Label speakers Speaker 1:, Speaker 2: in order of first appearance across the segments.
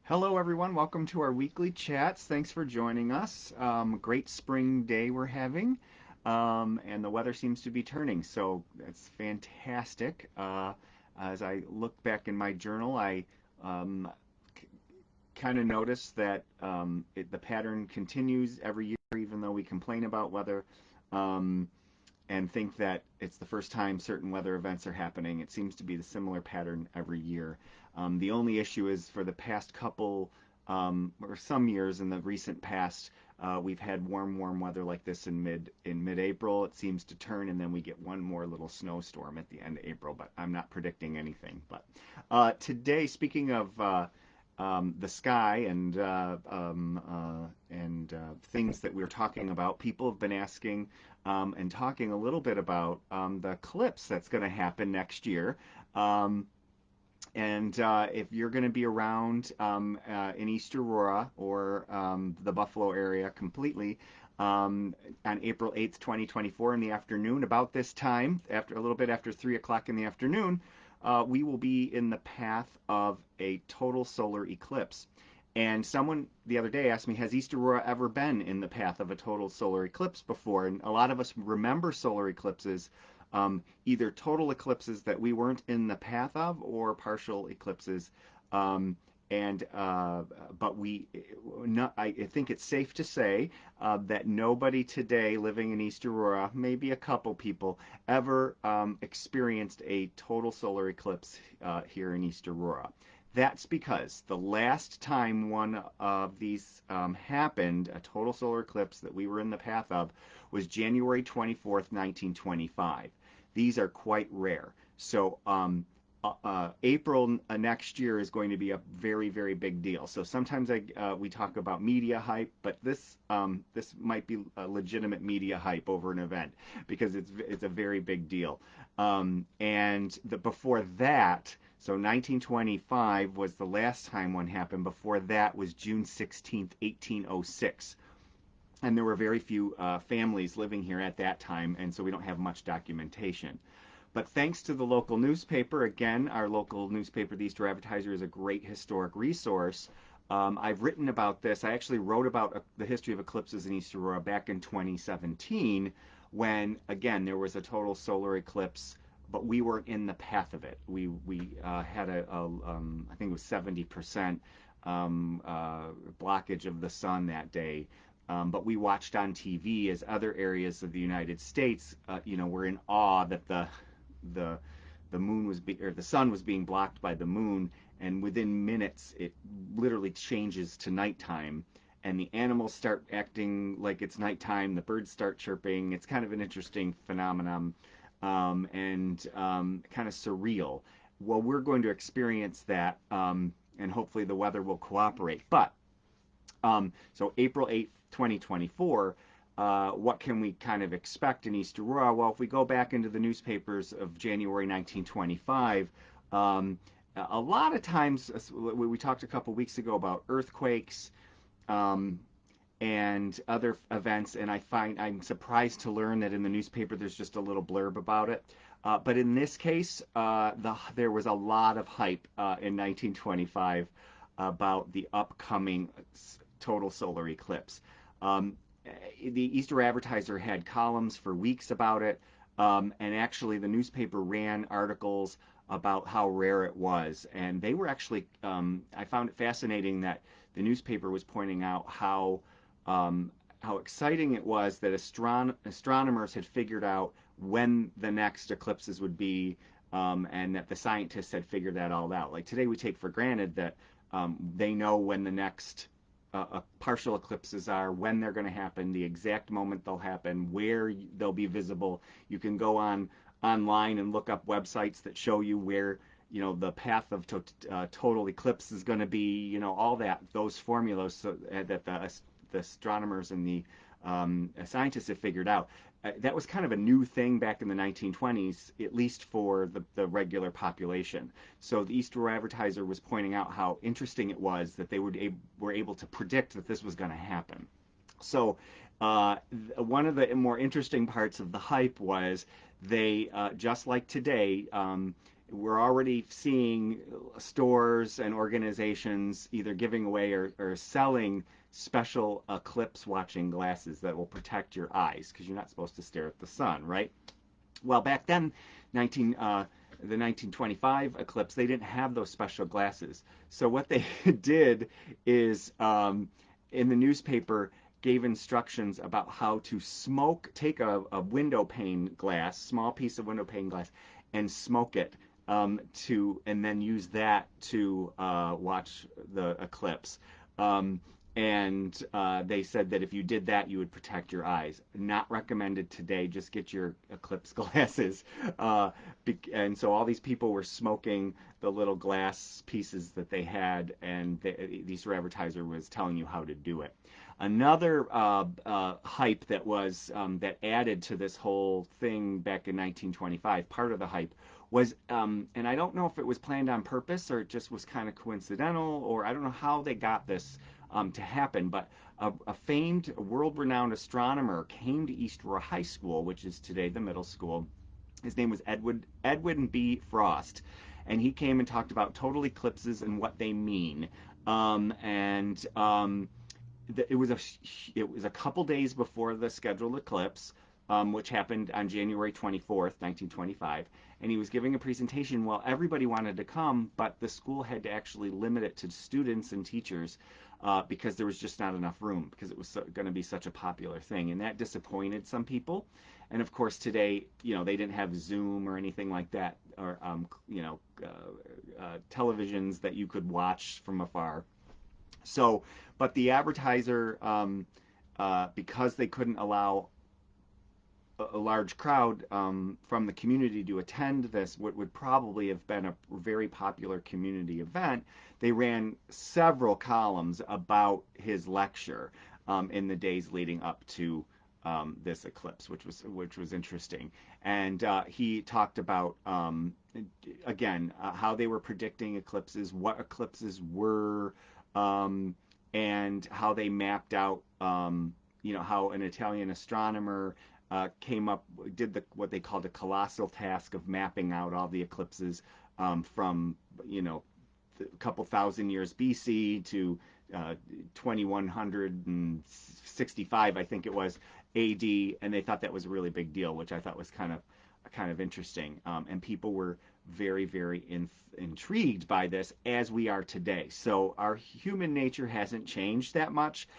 Speaker 1: Hello, everyone. Welcome to our weekly chats. Thanks for joining us. Great spring day we're having, and the weather seems to be turning, so it's fantastic. As I look back in my journal, I um, kind of noticed that the pattern continues every year, even though we complain about weather. Um, and think that it's the first time certain weather events are happening. It seems to be the similar pattern every year. The only issue is for the past couple or some years in the recent past, we've had warm weather like this in mid-April. It seems to turn, and then we get one more little snowstorm at the end of April. But I'm not predicting anything. But today, speaking of the sky and things that we're talking about, people have been asking and talking a little bit about the eclipse that's going to happen next year. Um, and if you're going to be around in East Aurora or the Buffalo area completely on April 8th, 2024 in the afternoon, about this time, after a little bit after 3 o'clock in the afternoon, we will be in the path of a total solar eclipse. And someone the other day asked me, has East Aurora ever been in the path of a total solar eclipse before? And a lot of us remember solar eclipses, either total eclipses that we weren't in the path of or partial eclipses. Um, and but we, not, I think it's safe to say that nobody today living in East Aurora, maybe a couple people, ever experienced a total solar eclipse here in East Aurora. That's because the last time one of these happened, a total solar eclipse that we were in the path of, was January 24th, 1925. These are quite rare. So April next year is going to be a very big deal. So sometimes we talk about media hype, but this might be a legitimate media hype over an event because it's a very big deal. Before that, so 1925 was the last time one happened. Before that was June 16th, 1806. And there were very few families living here at that time, and so we don't have much documentation. But thanks to the local newspaper, again, our local newspaper, the East Aurora Advertiser, is a great historic resource. I've written about this. I actually wrote about the history of eclipses in East Aurora back in 2017 when, again, there was a total solar eclipse, but we weren't in the path of it. We had I think it was 70% blockage of the sun that day. But we watched on TV as other areas of the United States, were in awe that the the moon was or the sun was being blocked by the moon, and within minutes it literally changes to nighttime, and the animals start acting like it's nighttime. The birds start chirping. It's kind of an interesting phenomenon, and kind of surreal. Well, we're going to experience that, and hopefully the weather will cooperate. But so April 8th, 2024, what can we kind of expect in East Aurora? Well, if we go back into the newspapers of January 1925, a lot of times we talked a couple weeks ago about earthquakes um, and other events, and I'm surprised to learn that in the newspaper there's just a little blurb about it. But in this case, there was a lot of hype in 1925 about the upcoming total solar eclipse. Um, the Easter Advertiser had columns for weeks about it, and actually the newspaper ran articles about how rare it was. And they were actually, I found it fascinating that the newspaper was pointing out um, how exciting it was that astronomers had figured out when the next eclipses would be, and that the scientists had figured that all out. Like today, we take for granted that they know when the next partial eclipses are, when they're going to happen, the exact moment they'll happen, where they'll be visible. You can go online and look up websites that show you where the path of total eclipse is going to be. All those formulas so, that the astronomers and the scientists have figured out. That was kind of a new thing back in the 1920s, at least for the regular population. So the East Aurora Advertiser was pointing out how interesting it was that they were able to predict that this was going to happen. So one of the more interesting parts of the hype was they, just like today, we're already seeing stores and organizations either giving away or selling special eclipse watching glasses that will protect your eyes because you're not supposed to stare at the sun, right? Well, back then, 19 the 1925 eclipse, they didn't have those special glasses. So what they did is in the newspaper gave instructions about how to take a window pane glass, small piece of window pane glass, and smoke it and then use that to watch the eclipse. Um, and they said that if you did that, you would protect your eyes. Not recommended today. Just get your eclipse glasses. And so all these people were smoking the little glass pieces that they had, and the Easter advertiser was telling you how to do it. Another hype that added to this whole thing back in 1925, part of the hype was, and I don't know if it was planned on purpose or it just was kind of coincidental, or I don't know how they got this to happen, but a famed, world-renowned astronomer came to East Aurora High School, which is today the middle school. His name was Edwin B. Frost, and he came and talked about total eclipses and what they mean. And it was a couple days before the scheduled eclipse, which happened on January 24th, 1925. And he was giving a presentation. Well, everybody wanted to come, but the school had to actually limit it to students and teachers because there was just not enough room because it was going to be such a popular thing. And that disappointed some people. And of course, today, they didn't have Zoom or anything like that, or televisions that you could watch from afar. So, but the advertiser, because they couldn't allow a large crowd from the community to attend this, what would probably have been a very popular community event, they ran several columns about his lecture in the days leading up to this eclipse, which was interesting. And he talked about again how they were predicting eclipses, what eclipses were, and how they mapped out, how an Italian astronomer what they called a colossal task of mapping out all the eclipses from, a couple thousand years BC to 2165, I think it was, AD, and they thought that was a really big deal, which I thought was kind of interesting. And people were very, very intrigued by this, as we are today. So our human nature hasn't changed that much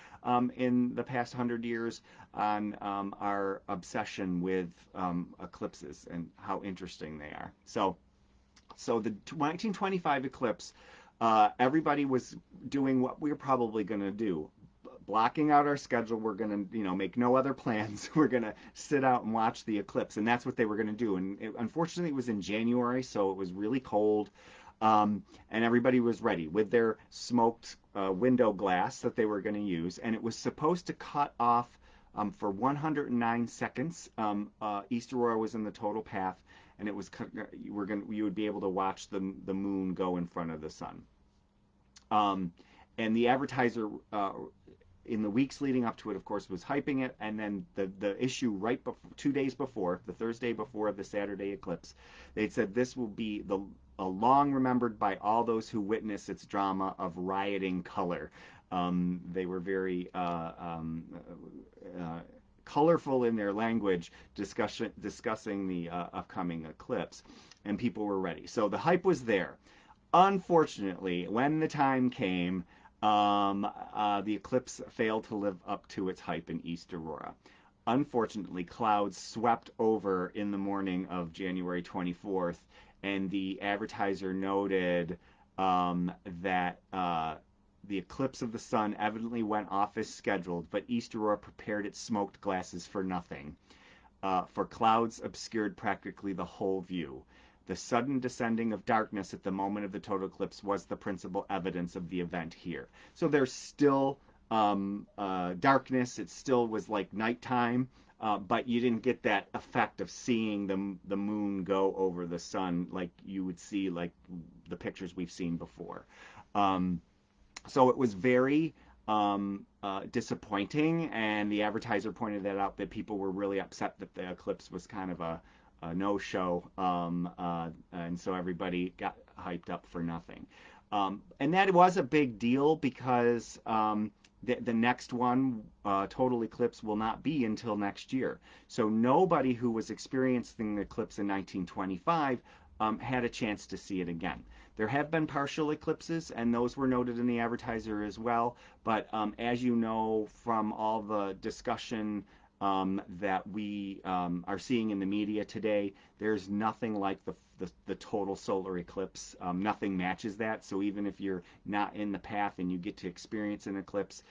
Speaker 1: in the past 100 years on our obsession with eclipses and how interesting they are. So the 1925 eclipse, everybody was doing what we were probably going to do, blocking out our schedule. We're going to, make no other plans. We're going to sit out and watch the eclipse, and that's what they were going to do. And unfortunately, it was in January, so it was really cold, and everybody was ready with their smoked window glass that they were going to use, and it was supposed to cut off for 109 seconds. East Aurora was in the total path, and it was you would be able to watch the moon go in front of the sun. And the advertiser in the weeks leading up to it, of course, was hyping it. And then the issue right before, 2 days before, the Thursday before the Saturday eclipse, they said this will be long remembered by all those who witness its drama of rioting color. They were very colorful in their language, discussing the upcoming eclipse, and people were ready. So the hype was there. Unfortunately, when the time came, the eclipse failed to live up to its hype in East Aurora. Unfortunately, clouds swept over in the morning of January 24th, and the advertiser noted that the eclipse of the sun evidently went off as scheduled, but East Aurora prepared its smoked glasses for nothing, for clouds obscured practically the whole view. The sudden descending of darkness at the moment of the total eclipse was the principal evidence of the event here. So there's still darkness. It still was like nighttime, but you didn't get that effect of seeing the moon go over the sun like you would see like the pictures we've seen before. So it was very disappointing, and the advertiser pointed that out, that people were really upset that the eclipse was kind of a no-show, and so everybody got hyped up for nothing. And that was a big deal because the next one, total eclipse, will not be until next year. So nobody who was experiencing the eclipse in 1925 had a chance to see it again. There have been partial eclipses, and those were noted in the advertiser as well. But as you know from all the discussion that we are seeing in the media today, there's nothing like the total solar eclipse. Nothing matches that. So even if you're not in the path and you get to experience an eclipse,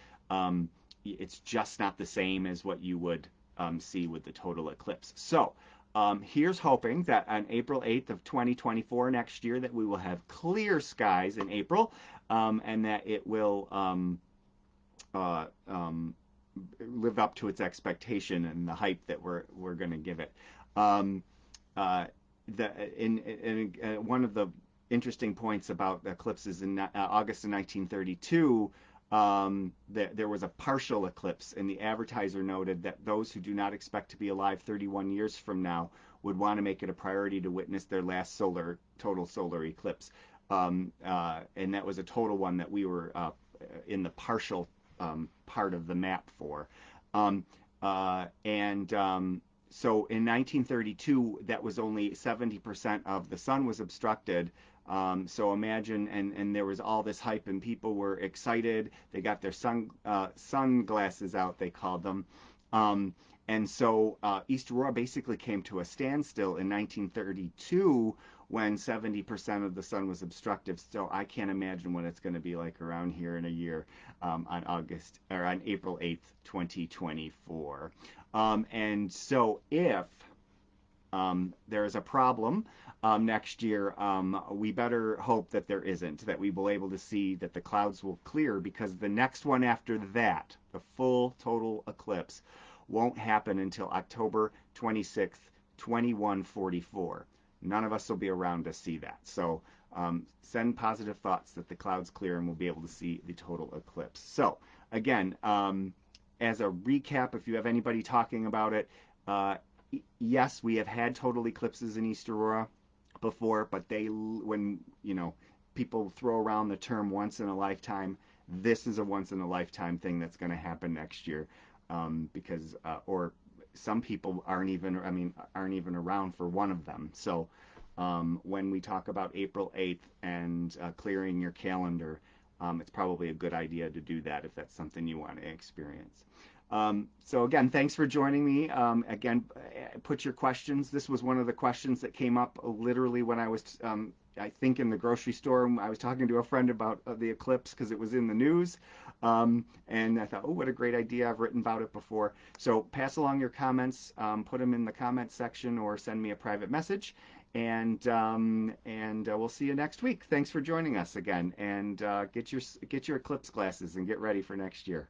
Speaker 1: it's just not the same as what you would see with the total eclipse. So here's hoping that on April 8th of 2024 next year that we will have clear skies in April, and that it will uh, um, live up to its expectation and the hype that we're going to give it. Um, uh, one of the interesting points about eclipses in August of 1932, there was a partial eclipse, and the advertiser noted that those who do not expect to be alive 31 years from now would want to make it a priority to witness their last total solar eclipse. And that was a total one that we were in the partial part of the map for. Um, and So in 1932, that was only 70% of the sun was obstructed. So imagine, and there was all this hype, and people were excited. They got their sunglasses out, they called them. Um, and so East Aurora basically came to a standstill in 1932 when 70% of the sun was obstructive. So I can't imagine what it's going to be like around here in a year, on April 8th, 2024. And so if there is a problem next year, we better hope that there isn't, that we will be able to see that the clouds will clear, because the next one after that, the full total eclipse, won't happen until October 26th, 2144. None of us will be around to see that. So send positive thoughts that the clouds clear and we'll be able to see the total eclipse. So again, as a recap, if you have anybody talking about it, yes, we have had total eclipses in East Aurora before, but when people throw around the term once in a lifetime, this is a once in a lifetime thing that's going to happen next year, because or some people aren't even around for one of them. So when we talk about April 8th and clearing your calendar, it's probably a good idea to do that if that's something you want to experience. So again, thanks for joining me. Again, put your questions. This was one of the questions that came up literally when I was, I think, in the grocery store. I was talking to a friend about the eclipse because it was in the news. And I thought, oh, what a great idea. I've written about it before. So pass along your comments, put them in the comments section, or send me a private message. And we'll see you next week. Thanks for joining us again. And get your eclipse glasses and get ready for next year.